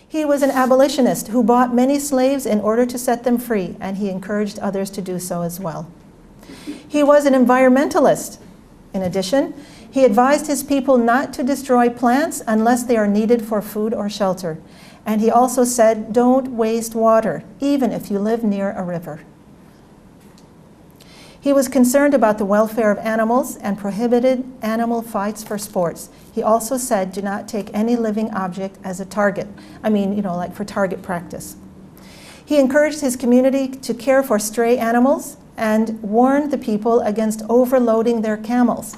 He was an abolitionist who bought many slaves in order to set them free, and he encouraged others to do so as well. He was an environmentalist. In addition, he advised his people not to destroy plants unless they are needed for food or shelter. And he also said, don't waste water, even if you live near a river. He was concerned about the welfare of animals and prohibited animal fights for sports. He also said, do not take any living object as a target. I mean, like for target practice. He encouraged his community to care for stray animals and warned the people against overloading their camels.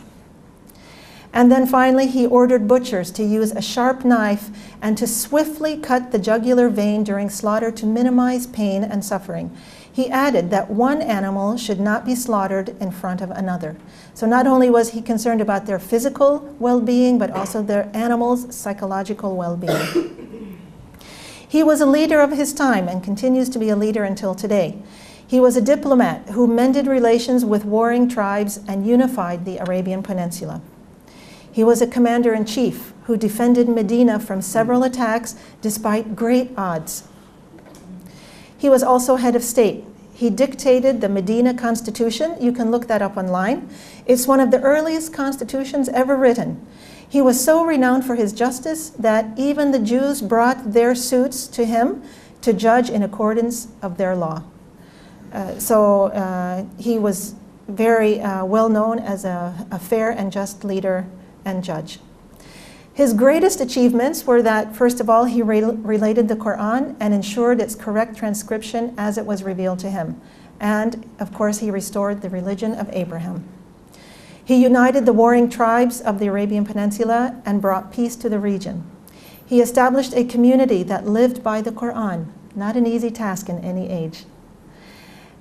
And then finally, he ordered butchers to use a sharp knife and to swiftly cut the jugular vein during slaughter to minimize pain and suffering. He added that one animal should not be slaughtered in front of another. So not only was he concerned about their physical well-being, but also their animals' psychological well-being. He was a leader of his time and continues to be a leader until today. He was a diplomat who mended relations with warring tribes and unified the Arabian Peninsula. He was a commander-in-chief who defended Medina from several attacks despite great odds. He was also head of state. He dictated the Medina Constitution. You can look that up online. It's one of the earliest constitutions ever written. He was so renowned for his justice that even the Jews brought their suits to him to judge in accordance of their law. He was very well known as a fair and just leader and judge. His greatest achievements were that, first of all, he related the Quran and ensured its correct transcription as it was revealed to him. And, of course, he restored the religion of Abraham. He united the warring tribes of the Arabian Peninsula and brought peace to the region. He established a community that lived by the Quran, not an easy task in any age.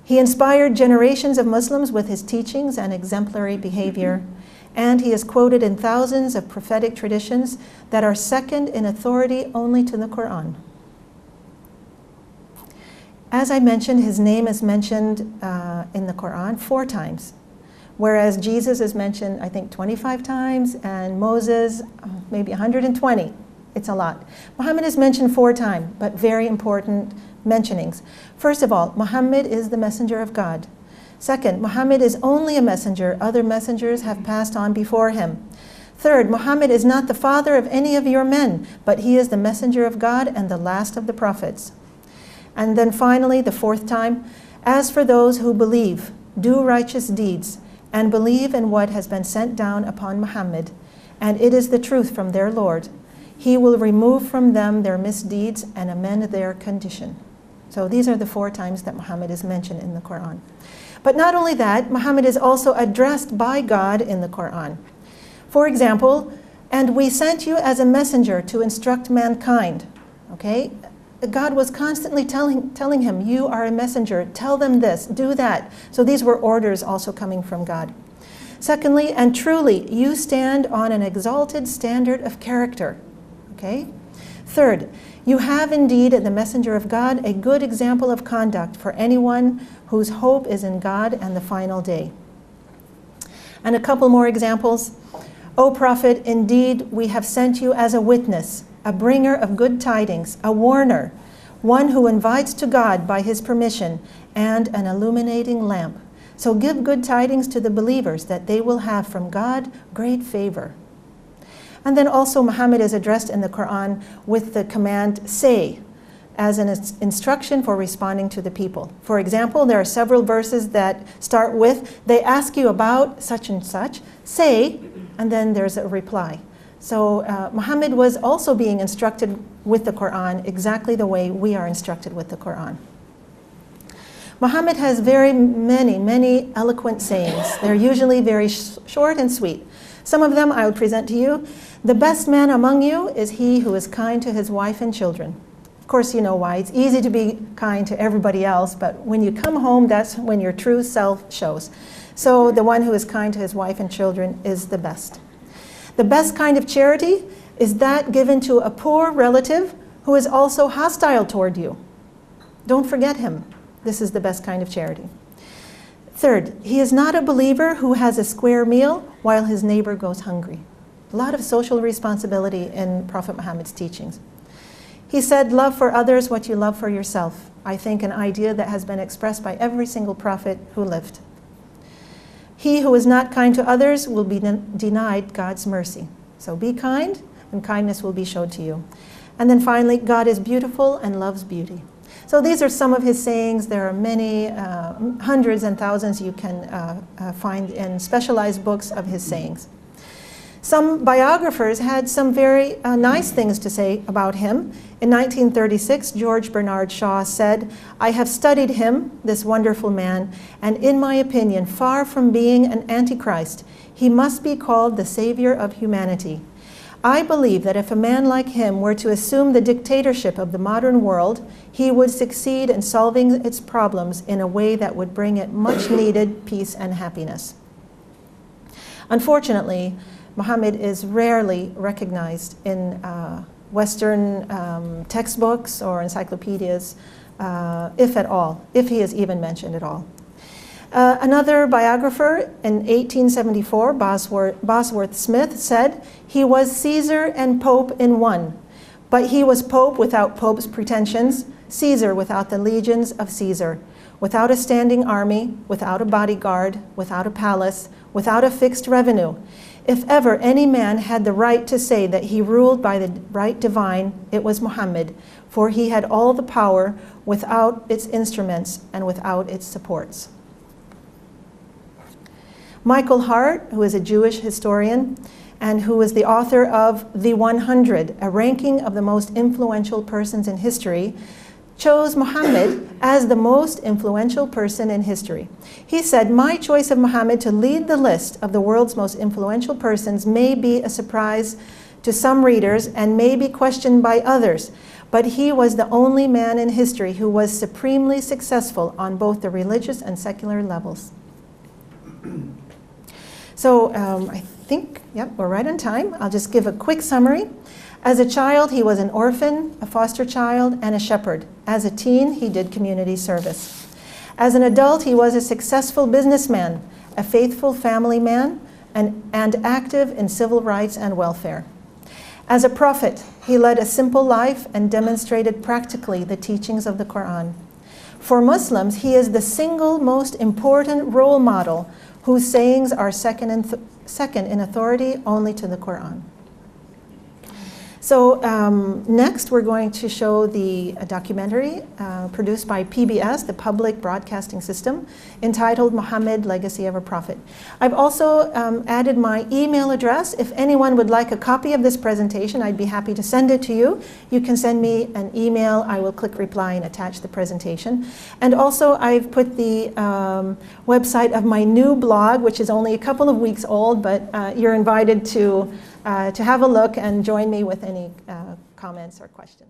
He inspired generations of Muslims with his teachings and exemplary behavior, and he is quoted in thousands of prophetic traditions that are second in authority only to the Quran. As I mentioned, his name is mentioned in the Quran 4 times, whereas Jesus is mentioned, I think, 25 times, and Moses, maybe 120. It's a lot. Muhammad is mentioned 4 times, but very important mentionings. First of all, Muhammad is the messenger of God. Second, Muhammad is only a messenger. Other messengers have passed on before him. Third, Muhammad is not the father of any of your men, but he is the messenger of God and the last of the prophets. And then finally, the 4th time, as for those who believe, do righteous deeds, and believe in what has been sent down upon Muhammad, and it is the truth from their Lord, he will remove from them their misdeeds and amend their condition. So these are the 4 times that Muhammad is mentioned in the Quran. But not only that, Muhammad is also addressed by God in the Quran. For example, and we sent you as a messenger to instruct mankind. Okay? God was constantly telling him, you are a messenger, tell them this, do that. So these were orders also coming from God. Secondly, and truly, you stand on an exalted standard of character. Okay? Third, you have indeed, the messenger of God, a good example of conduct for anyone whose hope is in God and the final day. And a couple more examples. O Prophet, indeed, we have sent you as a witness, a bringer of good tidings, a warner, one who invites to God by his permission, and an illuminating lamp. So give good tidings to the believers that they will have from God great favor. And then also Muhammad is addressed in the Quran with the command, say, as an instruction for responding to the people. For example, there are several verses that start with, they ask you about such and such, say, and then there's a reply. So Muhammad was also being instructed with the Quran exactly the way we are instructed with the Quran. Muhammad has very many eloquent sayings. They're usually very short and sweet. Some of them I will present to you. The best man among you is he who is kind to his wife and children. Of course, you know why. It's easy to be kind to everybody else, but when you come home, that's when your true self shows. So the one who is kind to his wife and children is the best. The best kind of charity is that given to a poor relative who is also hostile toward you. Don't forget him. This is the best kind of charity. Third, he is not a believer who has a square meal while his neighbor goes hungry. A lot of social responsibility in Prophet Muhammad's teachings. He said, love for others what you love for yourself. I think an idea that has been expressed by every single prophet who lived. He who is not kind to others will be denied God's mercy. So be kind, and kindness will be shown to you. And then finally, God is beautiful and loves beauty. So these are some of his sayings. There are many, hundreds and thousands you can find in specialized books of his sayings. Some biographers had some very nice things to say about him. In 1936, George Bernard Shaw said, I have studied him, this wonderful man, and in my opinion, far from being an antichrist, he must be called the savior of humanity. I believe that if a man like him were to assume the dictatorship of the modern world, he would succeed in solving its problems in a way that would bring it much needed peace and happiness. Unfortunately, Muhammad is rarely recognized in Western textbooks or encyclopedias, if at all, if he is even mentioned at all. Another biographer in 1874, Bosworth Smith, said, he was Caesar and Pope in one, but he was Pope without Pope's pretensions, Caesar without the legions of Caesar, without a standing army, without a bodyguard, without a palace, without a fixed revenue. If ever any man had the right to say that he ruled by the right divine, it was Muhammad, for he had all the power without its instruments and without its supports. Michael Hart, who is a Jewish historian and who is the author of The 100, a ranking of the most influential persons in history, chose Muhammad as the most influential person in history. He said, my choice of Muhammad to lead the list of the world's most influential persons may be a surprise to some readers and may be questioned by others, but he was the only man in history who was supremely successful on both the religious and secular levels. So I think, yep, we're right on time. I'll just give a quick summary. As a child, he was an orphan, a foster child, and a shepherd. As a teen, he did community service. As an adult, he was a successful businessman, a faithful family man, and active in civil rights and welfare. As a prophet, he led a simple life and demonstrated practically the teachings of the Quran. For Muslims, he is the single most important role model whose sayings are second in authority only to the Quran. So next we're going to show the documentary produced by PBS, the Public Broadcasting System, entitled Muhammad, Legacy of a Prophet. I've also added my email address. If anyone would like a copy of this presentation, I'd be happy to send it to you. You can send me an email. I will click reply and attach the presentation. And also I've put the website of my new blog, which is only a couple of weeks old, but you're invited to have a look and join me with any comments or questions.